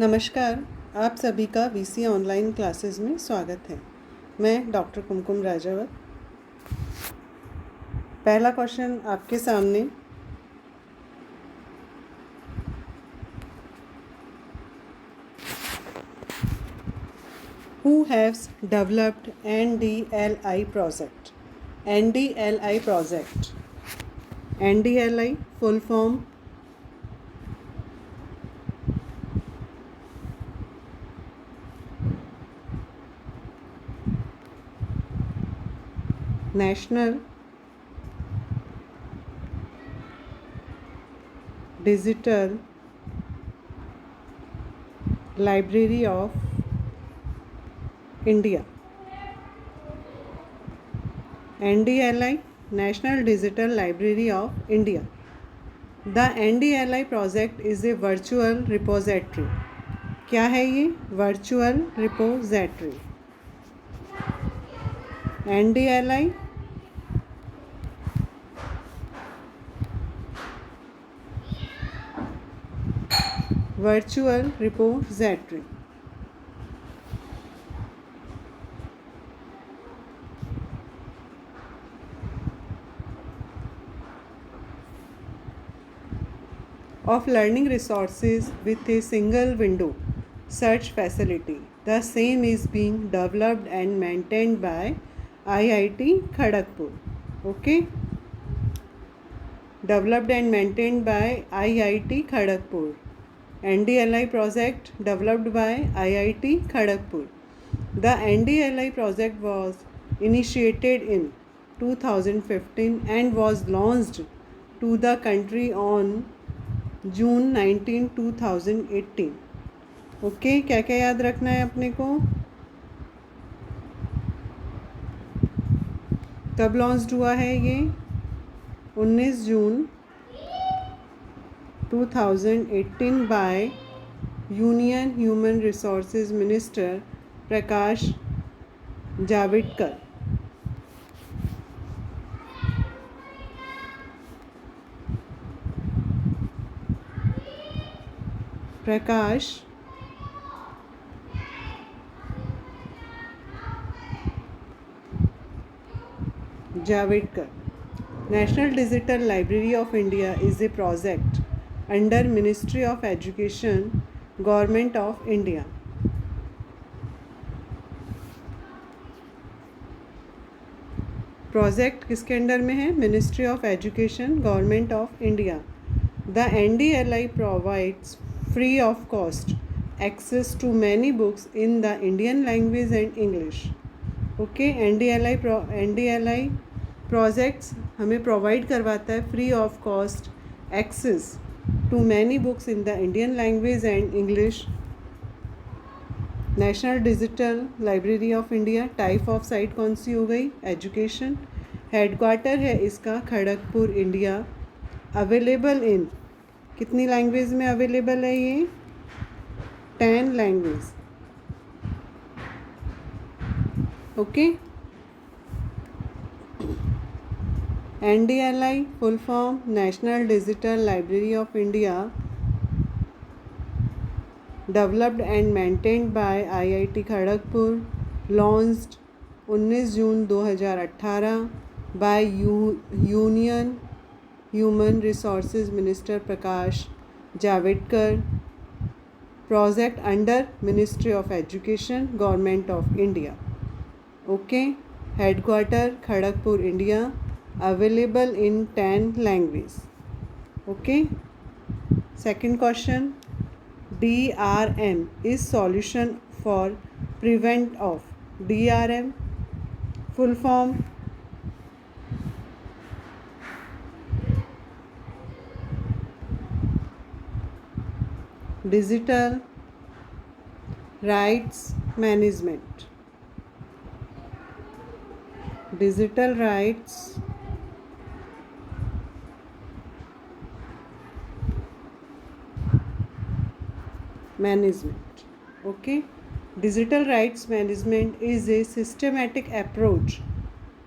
नमस्कार। आप सभी का वीसी ऑनलाइन क्लासेस में स्वागत है। मैं डॉक्टर कुमकुम राजावत। पहला क्वेश्चन आपके सामने। Who has developed NDLI project? NDLI project. NDLI full form National Digital Library of India. NDLI National Digital Library of India. The NDLI project is a virtual repository. क्या है ये? Virtual repository. NDLI virtual repository. Of learning resources with a single window search facility. The same is being developed and maintained by IIT Kharagpur. Okay? Developed and maintained by IIT Kharagpur. NDLI project developed by IIT Kharagpur. The NDLI project was initiated in 2015 and was launched to the country on June 19, 2018. Okay, क्या क्या याद रखना है अपने को? कब launch हुआ है ये? 19 जून 2018 by union human resources minister Prakash Javadekar. Prakash Javadekar. National Digital Library of India is a project under Ministry of Education, Government of India. Project किसके अंडर में है? Ministry of education, government of India. The NDLI provides free of cost access to many books in the Indian language and English. Okay, NDLI projects हमें provide करवाता है free of cost access to many books in the Indian language and English. National digital library of India. Type of site कौन सी हो गई? Education. Headquarter है इसका Kharagpur, India. Available in कितनी लैंग्वेज में अवेलेबल है ये? 10 language. Okay. NDLI full form National Digital Library of India, developed and maintained by IIT Kharagpur, launched 19 June 2018 by Union Human Resources Minister Prakash Javadekar. Project under Ministry of Education, Government of India. Okay. Headquarter Kharagpur, India. Available in 10 languages. Okay. Second question. DRM is solution for prevent of. DRM full form Digital Rights Management. Digital Rights Management. Okay. Digital rights management is a systematic approach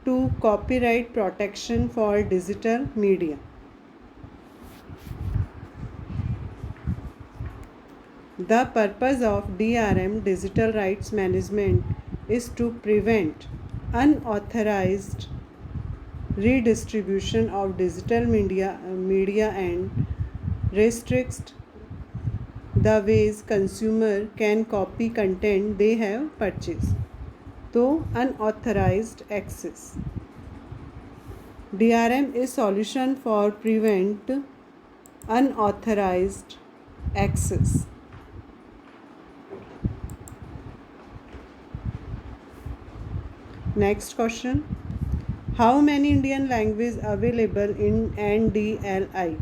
to copyright protection for digital media. The purpose of DRM, Digital Rights Management, is to prevent unauthorized redistribution of digital media and restricts the ways consumer can copy content they have purchased. तो unauthorized access. DRM is solution for prevent unauthorized access. Next question. How many Indian languages available in NDLI,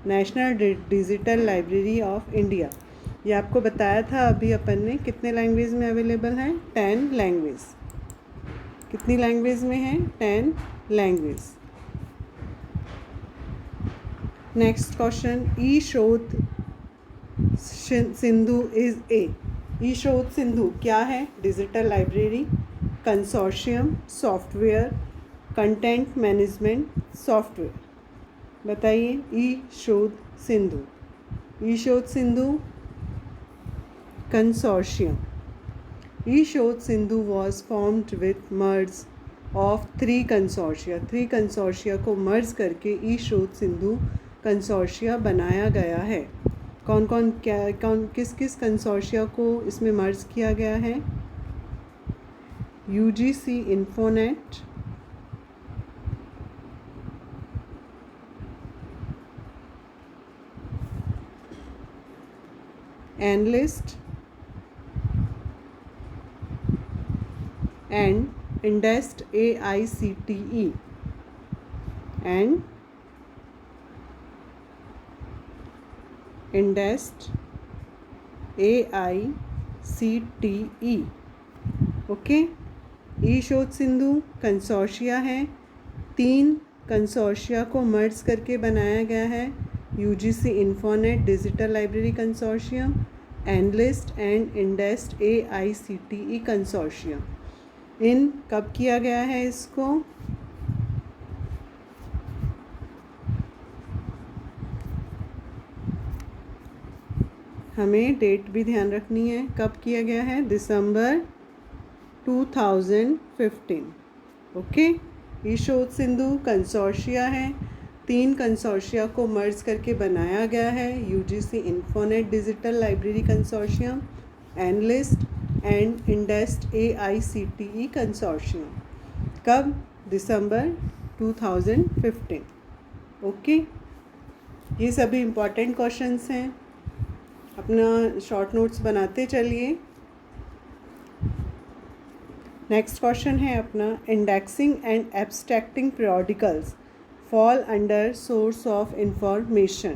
National Digital Library of India? ये आपको बताया था अभी अपन ने, कितने language में available है? 10 लैंग्वेज. कितनी लैंग्वेज में है? 10 language. Next question. E Shodh Sindhu is a. ई शोध सिंधु क्या है? Digital library, consortium, software, content management software. बताइए. ई शोध सिंधु. ई Shodh Sindhu consortium. E Shodh Sindhu was formed with merge of 3 कंसोर्शिया. 3 कंसोर्शिया को मर्ज करके ई शोध सिंधु कंसोर्शिया बनाया गया है. कौन कौन किस किस कंसोर्शिया को इसमें मर्ज किया गया है? UGC Infonet, NLIST and INDEST AICTE and INDEST AICTE. Okay. E Shodh Sindhu कंसोर्शिया है. 3 कंसोर्शिया को मर्ज करके बनाया गया है. UGC Infonet digital library consortium, NLIST and INDEST AICTE consortium. इन कब किया गया है इसको? हमें डेट भी ध्यान रखनी है. कब किया गया है? दिसंबर 2015. ओके. ई शोध सिंधु कंसोर्शिया है. 3 कंसोर्शिया को मर्ज करके बनाया गया है. UGC Infonet digital library consortium, NLIST and INDEST AICTE consortium. कब? दिसंबर 2015. ओके. ये सभी इम्पॉर्टेंट क्वेश्चंस हैं. अपना शॉर्ट नोट्स बनाते चलिए. नेक्स्ट क्वेश्चन है अपना. Indexing and abstracting periodicals fall under source of information.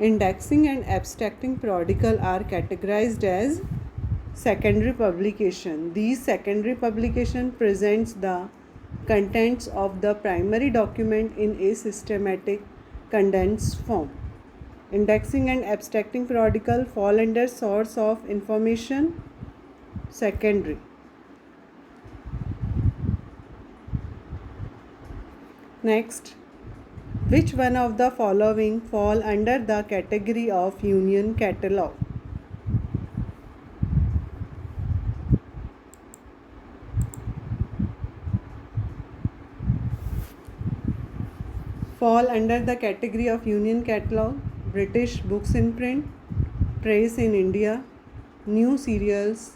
Indexing and abstracting periodical are categorized as secondary publication. These secondary publication presents the contents of the primary document in a systematic condensed form. Indexing and abstracting periodical fall under source of information secondary. Next. Which one of the following fall under the category of union catalog? Fall under the category of union catalog: British books in print, Press in India, New Serials,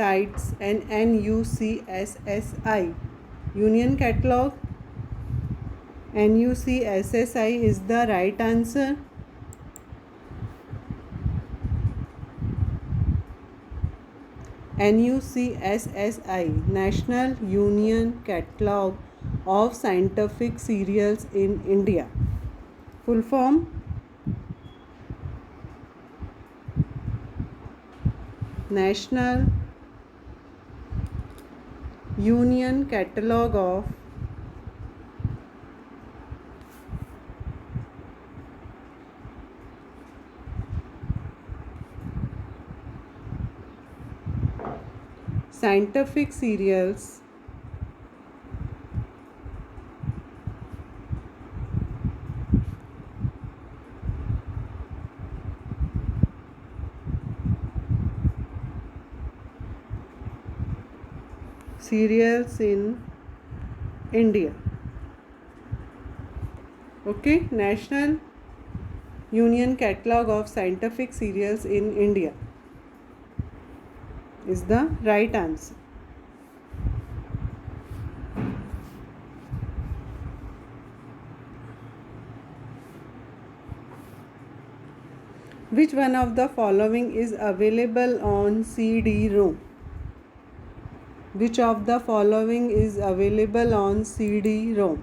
Tides and NUCSSI. Union catalog, NUCSSI is the right answer. NUCSSI, National Union Catalog of Scientific Serials in India. Full form: National Union Catalog of Scientific Serials cereals in India. Okay, National Union Catalog of Scientific Cereals in India is the right answer. Which one of the following is available on CD-ROM? Which of the following is available on CD-ROM?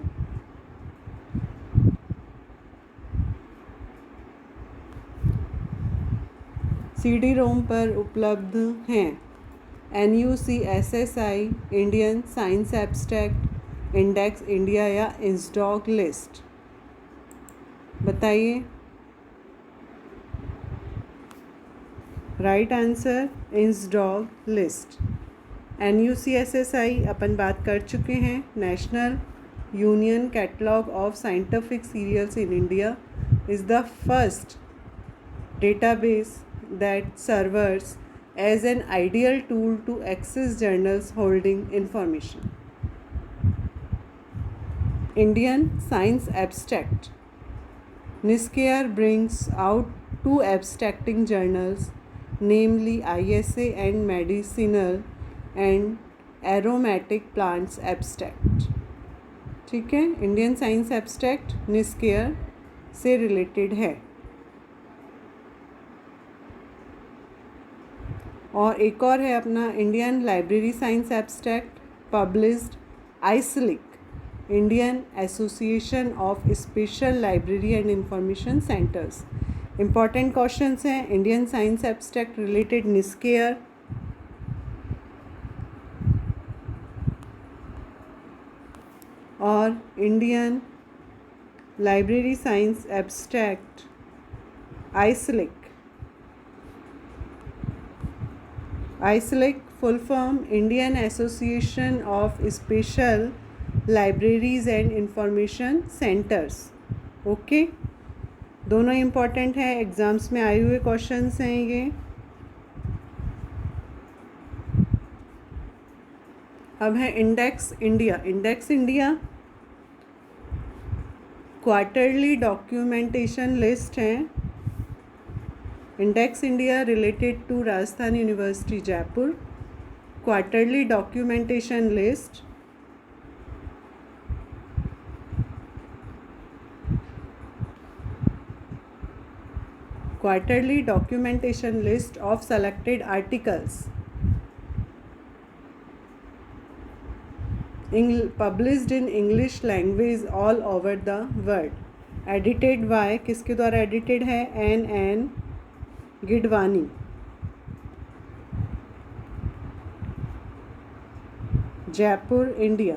CD-ROM पर उपलब्ध हैं NUCSSI, Indian science abstract, index India या INSDOC list? बताइए। Right answer INSDOC list. NUCSSI अपन बात कर चुके हैं, national union catalogue of scientific serials in India is the first database that serves as an ideal tool to access journals holding information. Indian Science Abstract. NISCARE brings out two abstracting journals, namely ISA and Medicinal and Aromatic Plants Abstract. ठीक है, Indian science abstract NISCAIR से related है। और एक और है अपना Indian library science abstract published IASLIC, Indian association of special library and information centres. Important questions हैं Indian science abstract related NISCAIR, और Indian library science abstract IASLIC. IASLIC full form Indian association of special libraries and information centres. Okay, दोनों important है, exams में आए हुए questions हैं ये। अब है index India. Index India quarterly documentation list है। Index India related to Rajasthan University Jaipur, quarterly documentation list. Quarterly documentation list of selected articles published in English language all over the world. Edited by, किसके द्वारा edited है? N Gidwani. Jaipur India.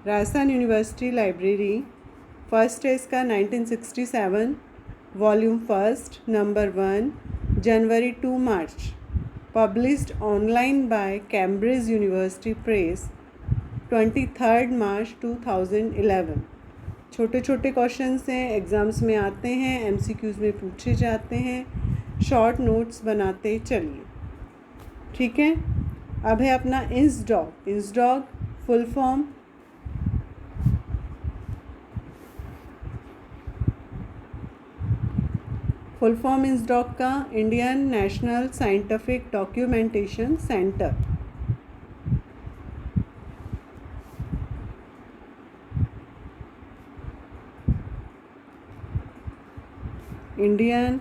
Rajasthan university library, first है इसका 1967, volume first, number 1, January to March. Published online by Cambridge university press, 23 March 2011। छोटे छोटे questions हैं, exams में आते हैं, MCQs में पूछे जाते हैं, शॉर्ट नोट्स बनाते चलिए। ठीक है, अब है अपना इंसडॉग। इंसडॉग फुल फॉर्म इंसडॉग का Indian national scientific documentation centre. Indian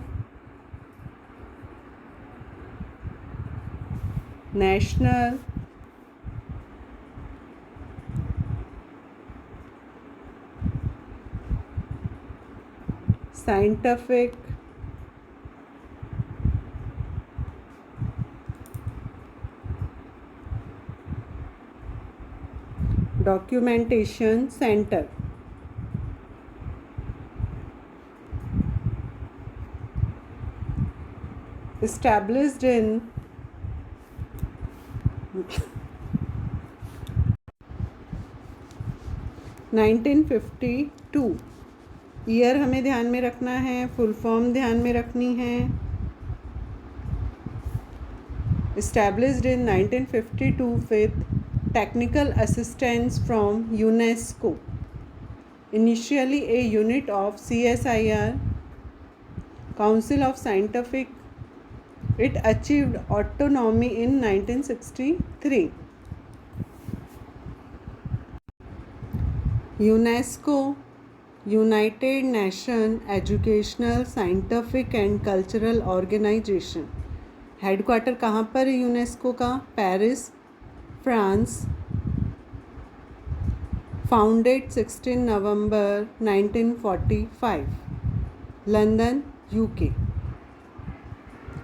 national scientific documentation centre. established in 1952। Year हमें ध्यान में रखना है, फुल फॉर्म ध्यान में रखनी है। established in 1952 with technical assistance from UNESCO. Initially a unit of CSIR, Council of Scientific, it achieved autonomy in 1963. UNESCO, United Nations Educational, Scientific and Cultural Organization. Headquarter कहाँ पर है यूनेस्को का? Paris, France. Founded 16 November 1945. London, UK.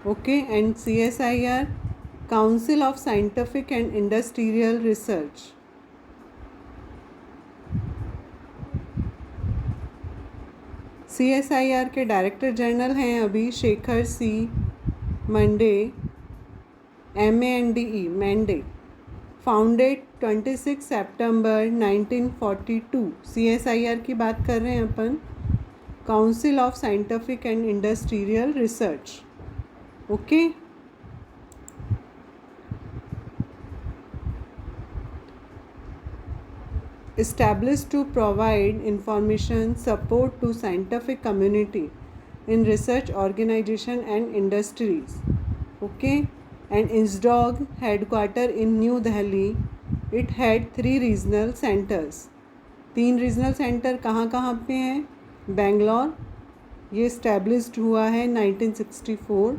Okay, and CSIR, Council of Scientific and Industrial Research. CSIR के director general हैं अभी Shekhar C Mande, MANDE, Mande. Founded 26 सितंबर 1942. CSIR की बात कर रहे हैं अपन. Council of scientific and industrial research. Okay. Established to provide information support to scientific community in research organization and industries. Okay, and INSDOG headquarter in New Delhi. It had 3 regional centers. 3 regional centre कहाँ कहाँ पे हैं? बेंगलोर, ये established हुआ है 1964.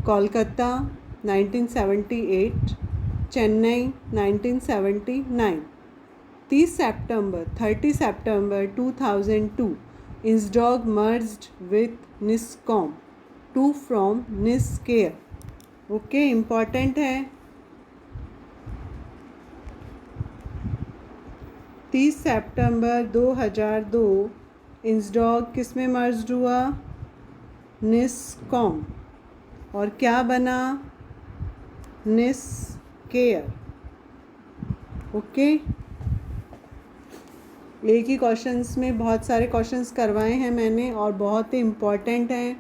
Kolkata 1978. Chennai 1979. 30 September 2002, INSDOG merged with NISCOM to from NISCARE. Okay, important है. 30 सितंबर 2002 INSDOG किस में मर्ज हुआ? NISCOM. और क्या बना? NISCARE. ओके. एक ही क्वेश्चंस में बहुत सारे क्वेश्चंस करवाए हैं मैंने और बहुत ही इम्पॉर्टेंट हैं.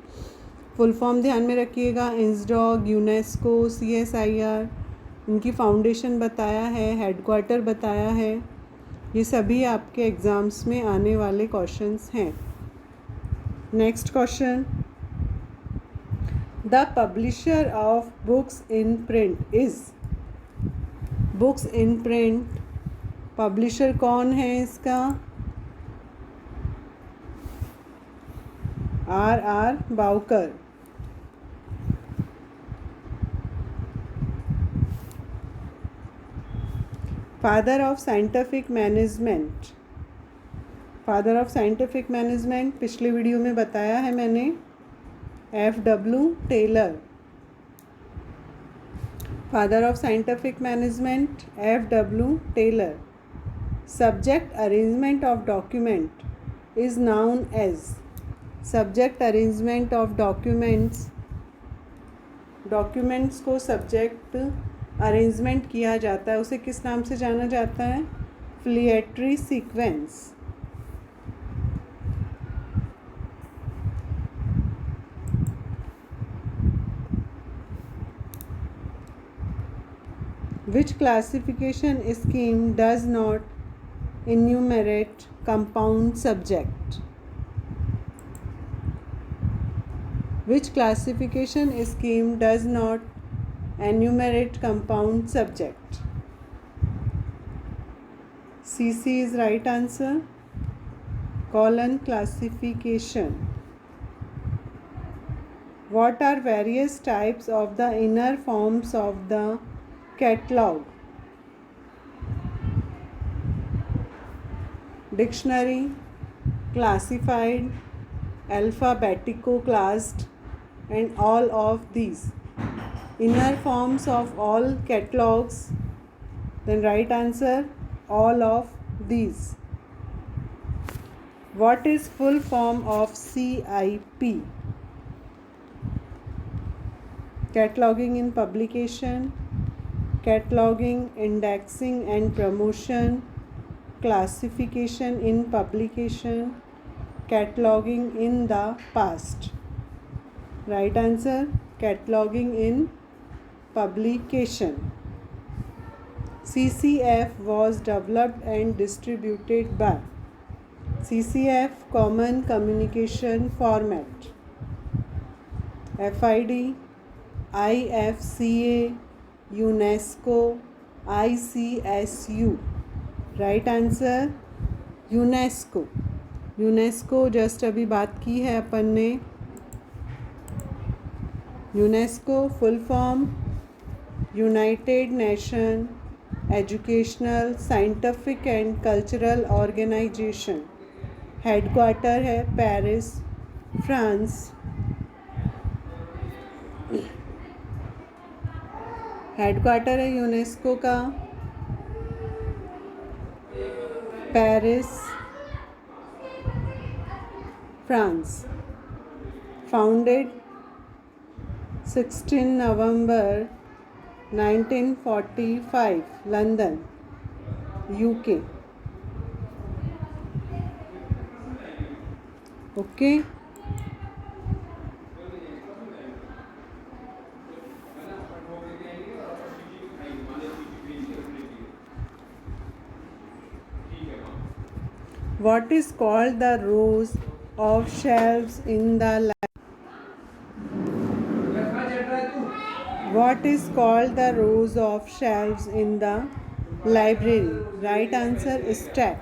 फुल फॉर्म ध्यान में रखिएगा. INSDOG, यूनेस्को, CSIR, इनकी फाउंडेशन बताया है, हेडक्वार्टर बताया है. ये सभी आपके एग्ज़ाम्स में आने वाले क्वेश्चंस हैं. Next question. The publisher of books in print is. Books in print publisher कौन है इसका? R.R. Bowker. Father of scientific management. Father of scientific management पिछले वीडियो में बताया है मैंने. F.W. Taylor. Father of scientific management F.W. Taylor. Subject arrangement of document is known as. Subject arrangement of documents. Documents को subject arrangement किया जाता है, उसे किस नाम से जाना जाता है? Filiatory sequence. Which classification scheme does not enumerate compound subject? Which classification scheme does not enumerate compound subject? CC is right answer. Colon classification. What are various types of the inner forms of the catalog? Dictionary, classified, alphabetico classed, and all of these. Inner forms of all catalogs. Then right answer, all of these. What is full form of CIP? Cataloging in publication, cataloging, indexing and promotion, classification in publication, cataloging in the past. Right answer, cataloging in publication. CCF was developed and distributed by CCF Common Communication Format, FID, IFCA, UNESCO, ICSU. Right answer UNESCO. UNESCO just अभी बात की है अपन ने। UNESCO full form united nation educational scientific and cultural organisation. Headquarter है Paris, France. Headquarter है UNESCO का Paris, France. Founded 16 November 1945, London, UK. Okay. What is called the rows of shelves in the What is called the rows of shelves in the library? Right answer is stack.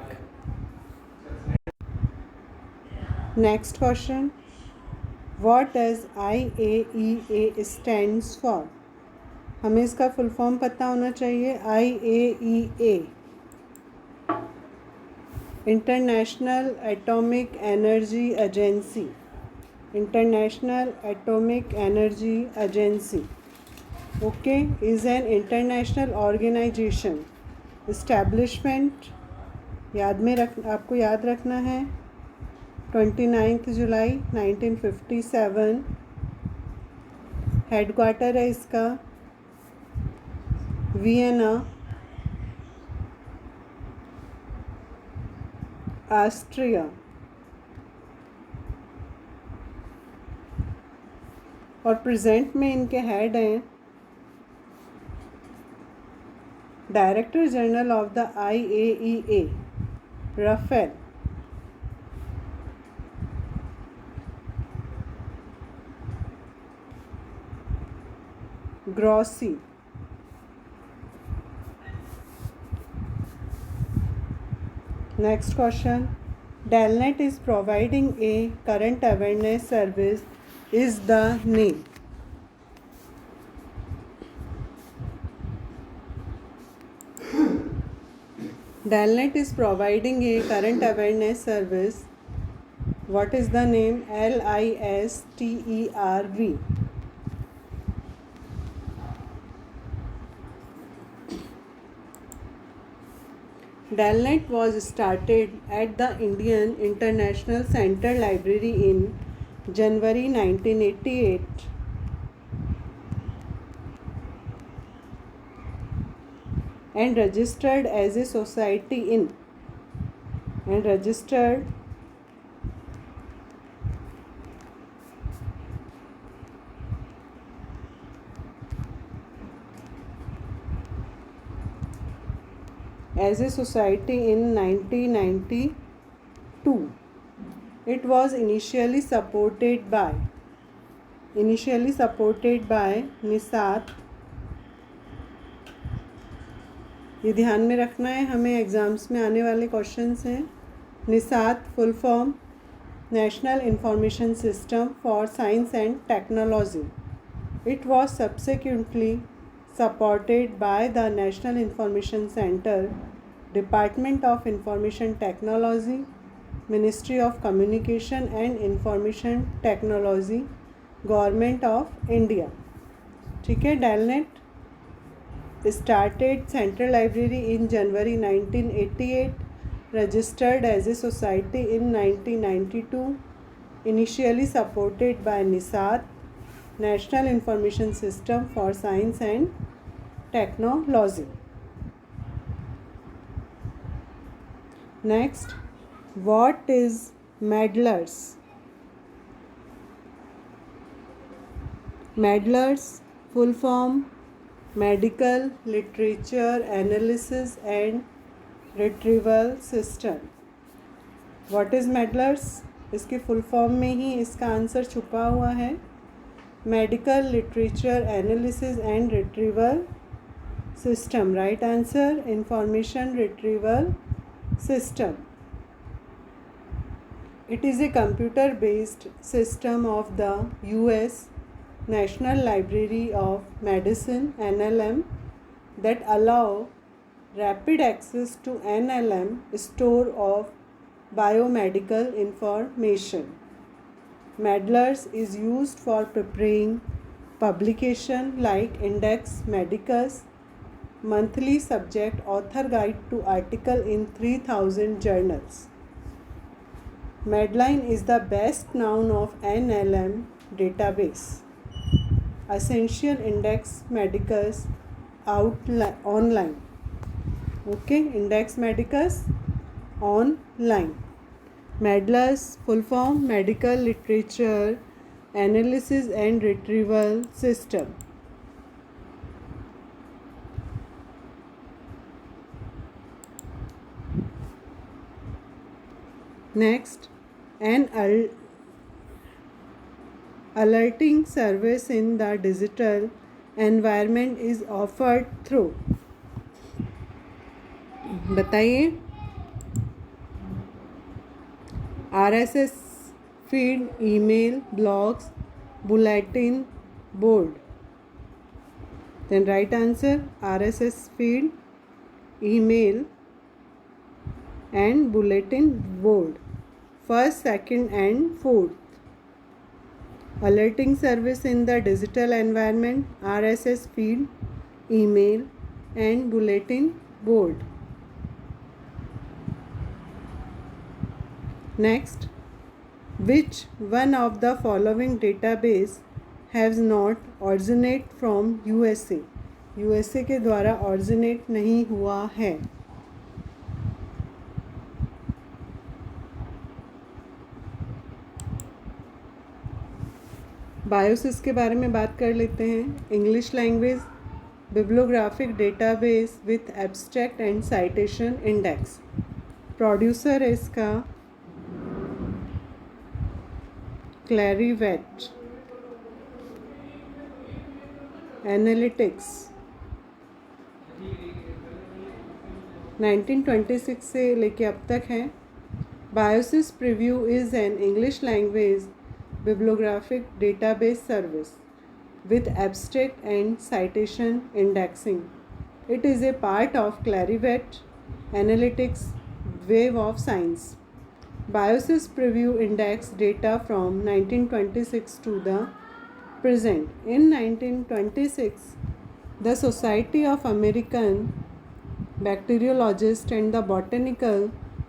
Next question. What does IAEA stands for? हमें इसका full form पता होना चाहिए। IAEA international atomic energy agency. International atomic energy agency okay is an international organisation. Establishment आपको याद रखना है 29 जुलाई 1957। Headquarter है इसका वियना, ऑस्ट्रिया। और प्रेजेंट में इनके हेड हैं director general of the IAEA Rafael Grossi. Next question. Delnet is providing a current awareness service is the name. Delnet is providing a current awareness service. What is the name? LISTERV. Delnet was started at the Indian International Centre Library in January 1988 and registered as a society in as a society in 1992. It was initially supported by निसात। ये ध्यान में रखना है, हमें exams में आने वाले क्वेश्चंस हैं। NISSAT full form national information system for science and technology. It was subsequently supported by the National Information Center, Department of Information Technology, Ministry of Communication and Information Technology, Government of India। ठीक है। Delnet started Central Library in January 1988, registered as a society in 1992, initially supported by NISAT, National Information System for Science and Technology। Next, what is Meddlers? Meddlers full form medical literature analysis and retrieval system. What is MEDLARS? इसके full form में ही इसका answer छुपा हुआ है। Medical literature analysis and retrieval system. Right answer information retrieval system. It is a computer-based system of the US National Library of Medicine (NLM) that allow rapid access to NLM store of biomedical information. Medlars is used for preparing publication like Index Medicus, monthly subject author guide to article in 3000 journals. Medline is the best known of NLM database. Essential Index Medicus online. Okay, Index Medicus online. Medlar's full form: Medical Literature Analysis and Retrieval System. Next, an alerting service in the digital environment is offered through. बताइए। RSS feed, email, blogs, bulletin board. Then right answer RSS feed, email and bulletin board. First, second and fourth. Alerting service in the digital environment, RSS feed, email and bulletin board. Next, which one of the following database has not originate from USA? USA के द्वारा originate नहीं हुआ है। Biosys के बारे में बात कर लेते हैं। English language bibliographic database with abstract and citation index. Producer है इसका क्लैरीवेट। एनालिटिक्स 1926 से लेके अब तक है। Biosys preview is an English language bibliographic database service with abstract and citation indexing. It is a part of Clarivate Analytics wave of science. Biosys Preview index data from 1926 to the present. In 1926, the Society of American Bacteriologists and the Botanical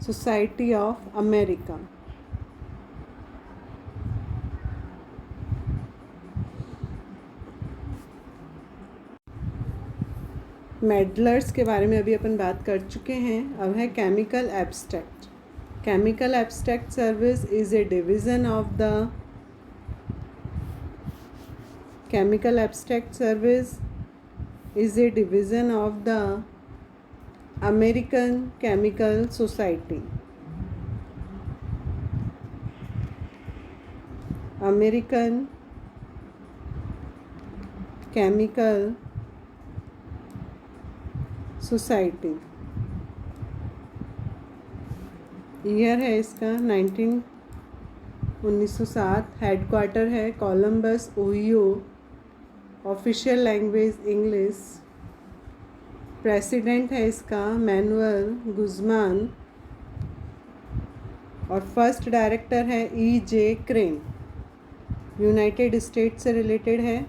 Society of America मेडलर्स के बारे में अभी अपन बात कर चुके हैं। अब है chemical abstract. Chemical abstract service is a division of the chemical abstract service is a division of the American Chemical society. American Chemical society. Year है इसका 1907। हेडक्वार्टर है Columbus Ohio. Official language English. President है इसका manual Guzman और first director है E.J. Crane. United states से related है।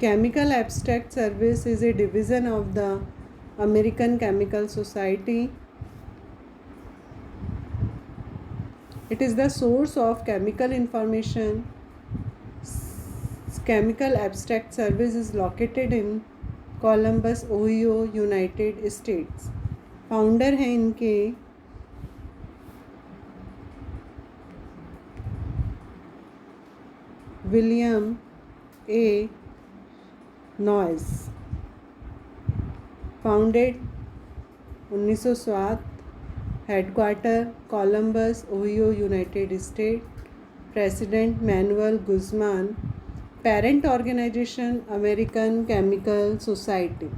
Chemical Abstract Service is a division of the American Chemical Society. It is the source of chemical information. Chemical Abstract Service is located in Columbus, Ohio, United States. Founder हैं इनके William A Noyes, founded 1907, headquarter Columbus Ohio United State, president Manuel Guzman, parent organization American Chemical Society.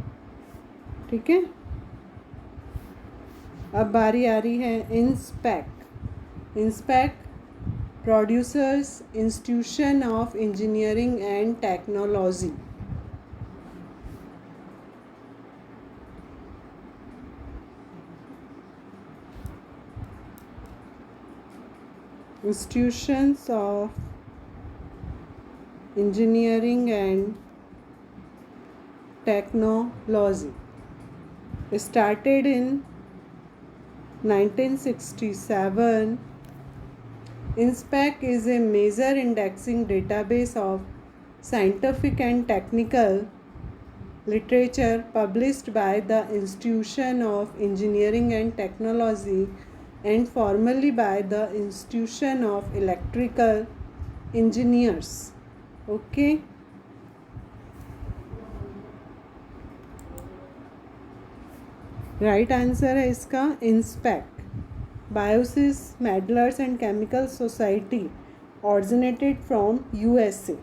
ठीक है, अब बारी आ रही है INSPEC. INSPEC producers institution of engineering and technology. Institutions of engineering and technology started in 1967. INSPEC is a major indexing database of scientific and technical literature published by the Institution of Engineering and Technology and formerly by the Institution of Electrical Engineers. Okay. Right answer है इसका INSPEC. BIOSIS MEDLARS and chemical society originated from USA.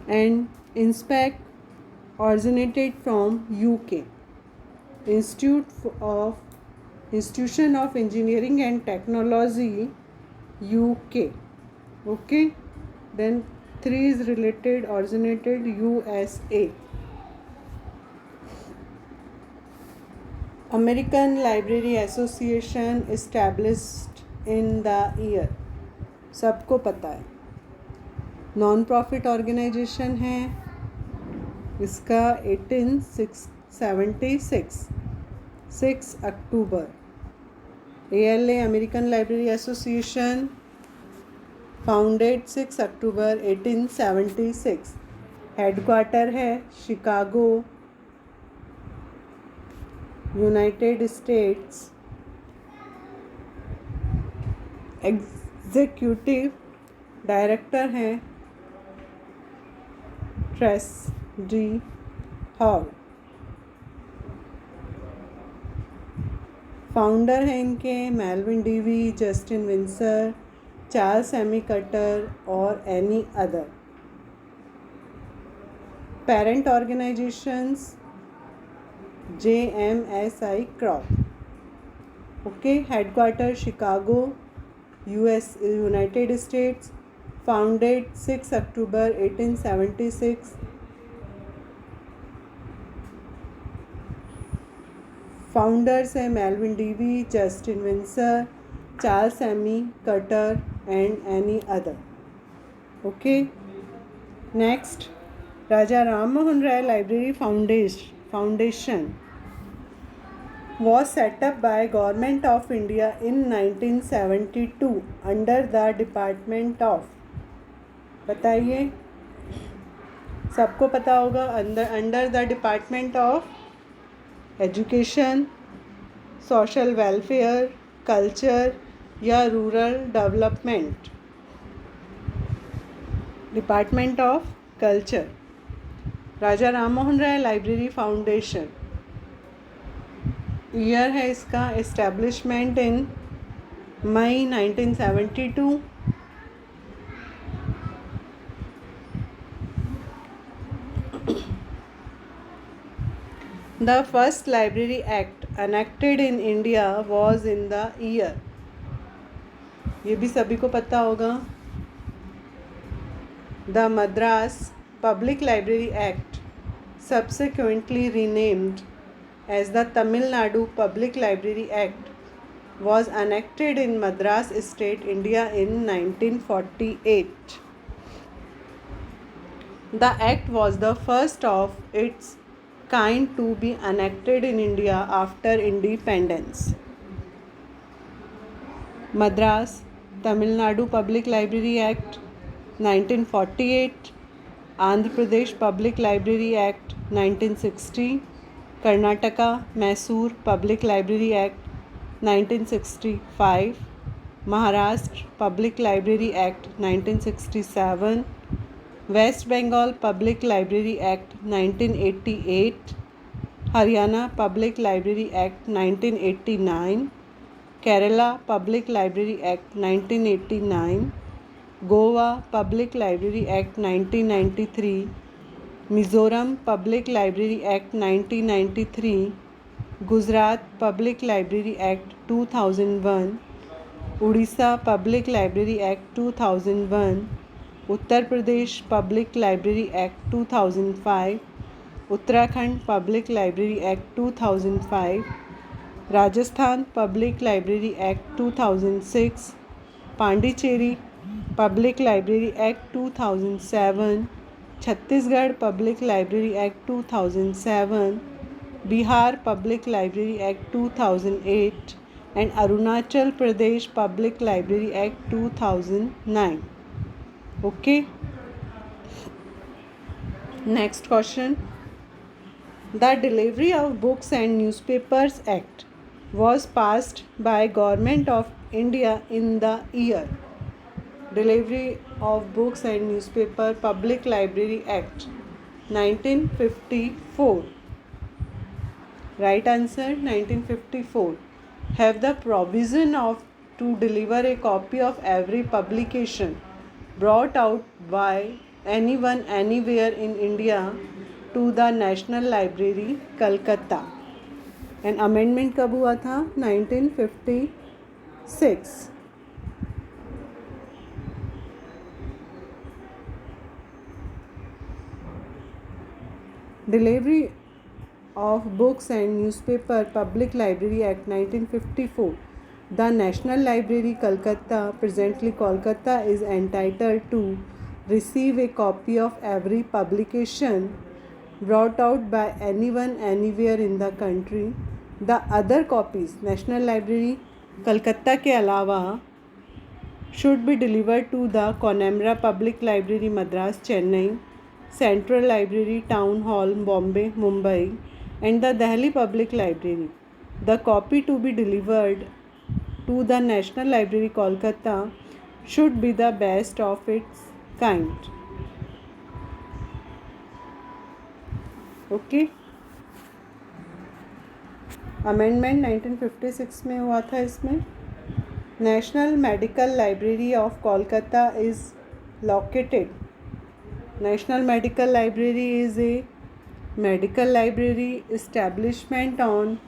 And INSPEC originated from UK, Institution of Engineering and Technology, UK. Okay, then 3 is related, originated USA. American Library Association established in the year, सबको पता है, non profit organisation है, इसका 1876 6 October. ALA American library association founded 6 October 1876। Headquarter है Chicago, United States. Executive director हैं Tracie D Hall. Founder हैं इनके Melvil Dewey, Justin Winsor, Charles Ammi Cutter और any other. Parent organizations JMSI corp. Okay, headquarter Chicago, US United States. Founded 6 October 1876। Founders हैं Melvil Dewey, Justin Winsor, Charles Ammi Cutter and any other. Okay, next, Raja Ram Mohan Roy library foundation was set up by Government of India in 1972 under the Department of, बताइए, सबको पता होगा, under the department of education, social welfare, culture या rural development. Department of culture, Raja Ram Mohan Roy library foundation. Year है इसका establishment in May 1972। The first Library Act enacted in India was in the year, ये भी सभी को पता होगा, The Madras Public Library Act, subsequently renamed as the Tamil Nadu Public Library Act, was enacted in Madras State, India in 1948. The act was the first of its kind to be enacted in India after independence. Madras Tamil Nadu Public Library Act 1948, Andhra Pradesh Public Library Act 1960, Karnataka Mysore Public Library Act 1965, Maharashtra Public Library Act 1967, West Bengal Public Library Act 1988, Haryana Public Library Act 1989, Kerala Public Library Act 1989, Goa Public Library Act 1993, Mizoram Public Library Act 1993, Gujarat Public Library Act 2001, Odisha Public Library Act 2001, Uttar Pradesh Public Library Act 2005, Uttarakhand Public Library Act 2005, Rajasthan Public Library Act 2006, Pondicherry Public Library Act 2007, Chhattisgarh Public Library Act 2007, Bihar Public Library Act 2008, and Arunachal Pradesh Public Library Act 2009. Okay. Next question. The Delivery of Books and Newspapers Act was passed by Government of India in the year. Delivery of Books and Newspaper Public Library Act 1954. Right answer 1954. Have the provision of to deliver a copy of every publication brought out by anyone anywhere in India to the National Library, Calcutta. And amendment कब हुआ था? 1956. Delivery of Books and Newspaper Public Library Act 1954. The National Library, Calcutta, presently Kolkata, is entitled to receive a copy of every publication brought out by anyone anywhere in the country. The other copies, National Library, Calcutta के अलावा, should be delivered to the Connemara Public Library, Madras, Chennai, Central Library, Town Hall, Bombay, Mumbai, and the Delhi Public Library. The copy to be delivered to the National Library, Kolkata, should be the best of its kind. Okay. Amendment 1956 में हुआ था इसमें. National Medical Library of Kolkata is located. National Medical Library is a medical library establishment on.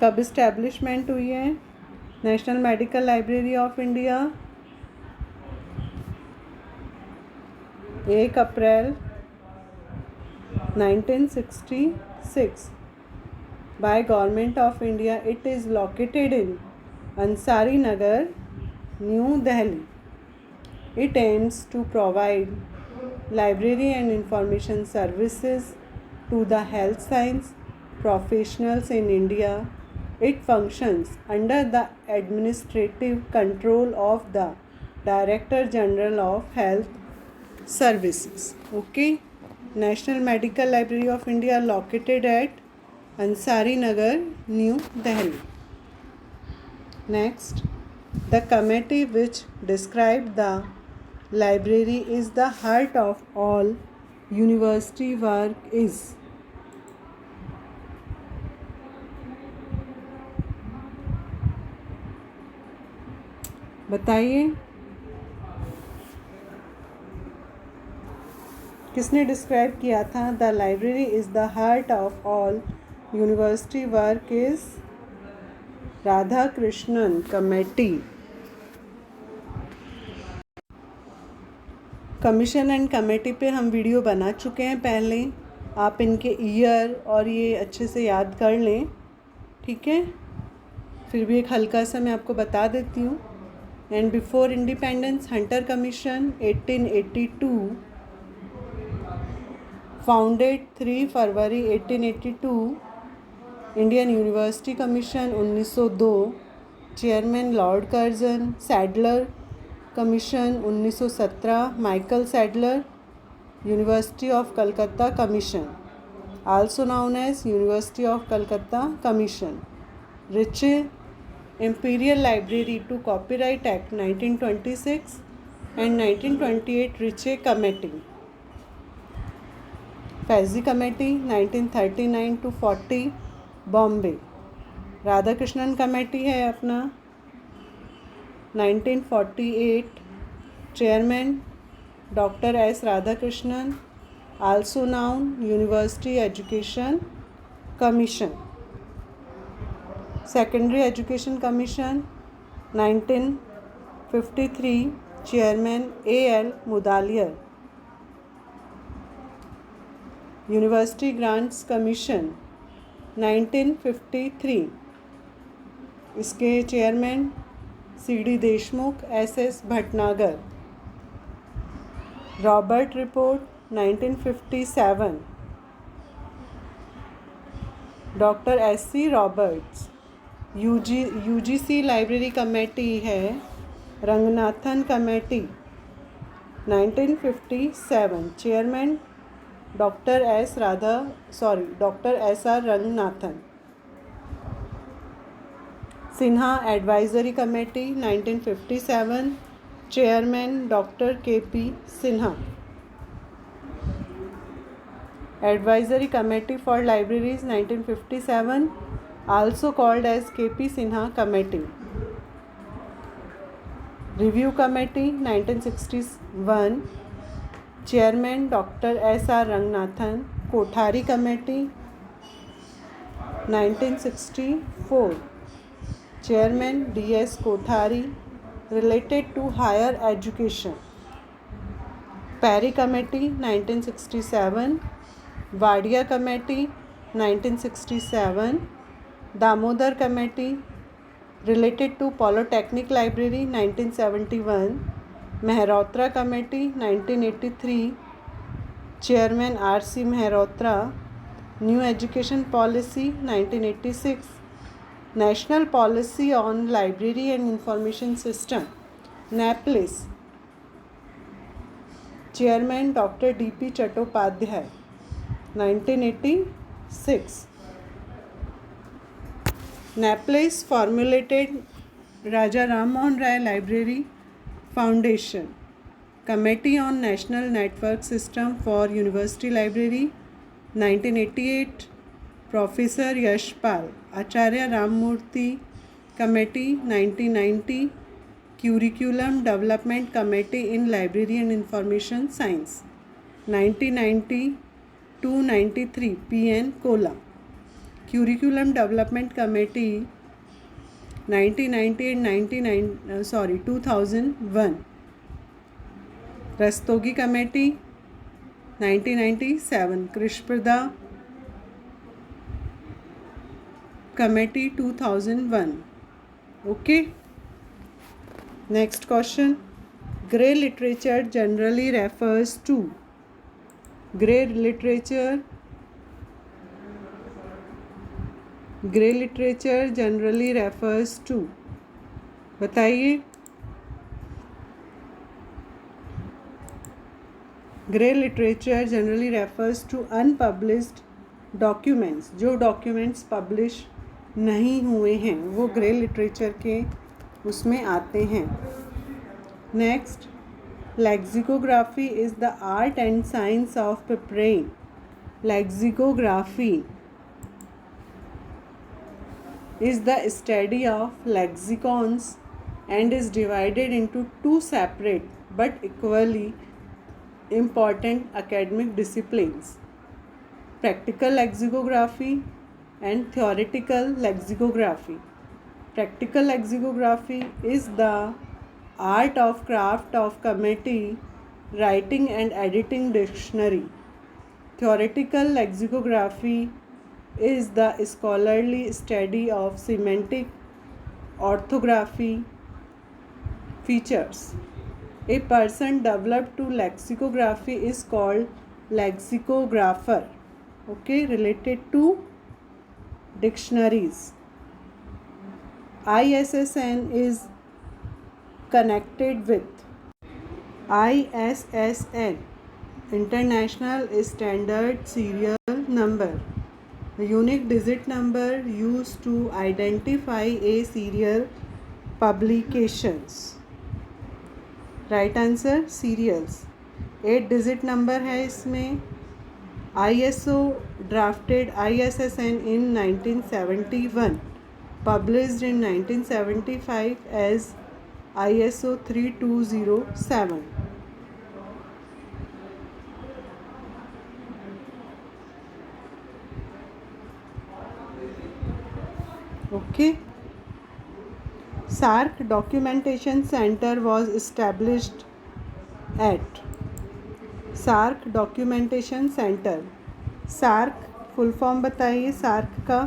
कब establishment हुई है? National Medical Library of India 1 April 1966 by Government of India. It is located in Ansari Nagar, New Delhi. It aims to provide library and information services to the health science professionals in India. It functions under the administrative control of the Director General of Health Services. Okay. National Medical Library of India located at Ansari Nagar, New Delhi. Next, the committee which described the library is the heart of all university work is. बताइए किसने describe किया था? The library is the heart of all university work is Radha Krishnan committee. Commission and committee पे हम video बना चुके हैं पहले. आप इनके ईयर और ये अच्छे से याद कर लें. ठीक है. फिर भी एक हल्का सा मैं आपको बता देती हूँ. And before independence, Hunter commission 1882, founded 3 February 1882. Indian university commission 1902, chairman lord Curzon. Sadler commission 1917, Michael Sadler. University of Calcutta commission, also known as university of Calcutta commission. रिचे Imperial Library to Copyright Act 1926 and 1928 Ritchie Committee. Fezzi Committee 1939 to 40 Bombay. Radhakrishnan committee है अपना 1948 chairman doctor S Radhakrishnan, also known university education commission. Secondary education commission 1953 chairman A L Mudaliar. University grants commission 1953 इसके chairman C D Deshmukh, S S Bhatnagar. Robert report 1957 doctor S C Roberts. UGC library committee है Ranganathan committee 1957 chairman doctor S R Ranganathan. Sinha advisory committee 1957 chairman doctor K P Sinha. Advisory committee for libraries 1957 also called as KP Sinha Committee. Review Committee 1961 Chairman Dr. S.R. Ranganathan. Kothari Committee 1964 Chairman D.S. Kothari, related to higher education. Parry Committee 1967 Wadia Committee 1967 Damodar Committee related to Polytechnic Library 1971 Mehrotra Committee 1983 Chairman R. C. Mehrotra. New Education Policy 1986 National Policy on Library and Information System NAPLIS. Chairman Dr. D. P. Chattopadhyay 1986. NAPLIS formulated Raja Ram Mohan Rai Library Foundation. Committee on National Network System for University Library 1988 Professor Yashpal. Acharya Ramamurthy Committee 1990 Curriculum Development Committee in Library and Information Science 1990 to 93 P.N. Kola. Curriculum Development Committee 1990 and 2001. Rastogi Committee 1997. Krishprada Committee 2001. Okay. Next question. Grey literature generally refers to. Grey literature generally refers to. बताइए. Grey literature generally refers to unpublished documents. जो documents publish नहीं हुए हैं वो grey literature के उसमें आते हैं. Next, lexicography is the art and science of preparing. Lexicography is the study of lexicons and is divided into two separate but equally important academic disciplines: practical lexicography and theoretical lexicography. Practical lexicography is the art of craft of committee writing and editing dictionary. Theoretical lexicography is the scholarly study of semantic orthography features. A person developed to lexicography is called lexicographer. Okay, related to dictionaries. ISSN is connected with ISSN, International Standard Serial Number. The unique digit number used to identify a serial publications. Right answer serials. 8 digit number है इसमें. ISO drafted ISSN in 1971, published in 1975 as ISO 3207. Okay. SARC Documentation Center was established at. SARC Documentation Center. SARC full form बताइए SARC का.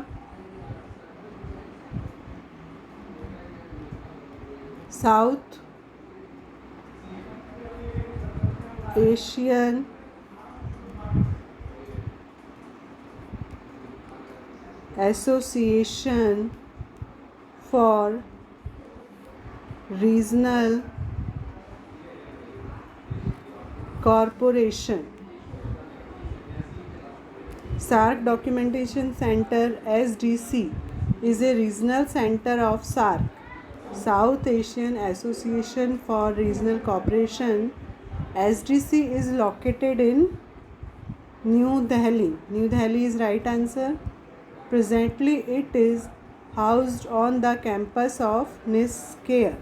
South Asian association for regional corporation. SARC Documentation Center SDC is a regional center of SARC, South Asian Association for Regional Cooperation. SDC is located in New Delhi. New Delhi is right answer. Presently it is housed on the campus of NISCARE.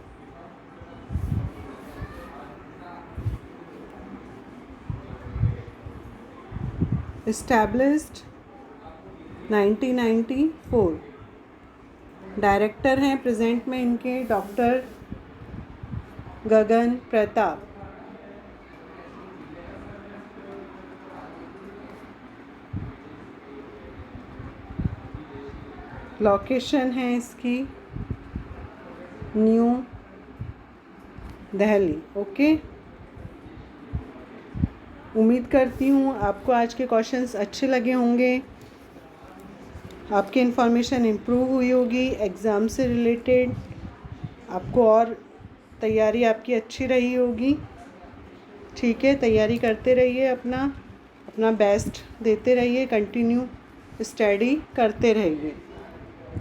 Established 1994. Director हैं present में इनके doctor गगन Pratap. Location है इसकी new Delhi. Okay. उम्मीद करती हूँ आपको आज के क्वेश्चंस अच्छे लगे होंगे, आपकी इन्फॉर्मेशन इम्प्रूव हुई होगी एग्ज़ाम से रिलेटेड, आपको और तैयारी आपकी अच्छी रही होगी. ठीक है, तैयारी करते रहिए, अपना बेस्ट देते रहिए, कंटिन्यू स्टडी करते रहिए,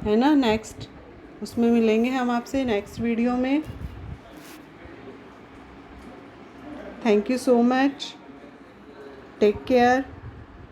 है ना. नेक्स्ट उसमें मिलेंगे हम आपसे नेक्स्ट वीडियो में. Thank you so much. Take care.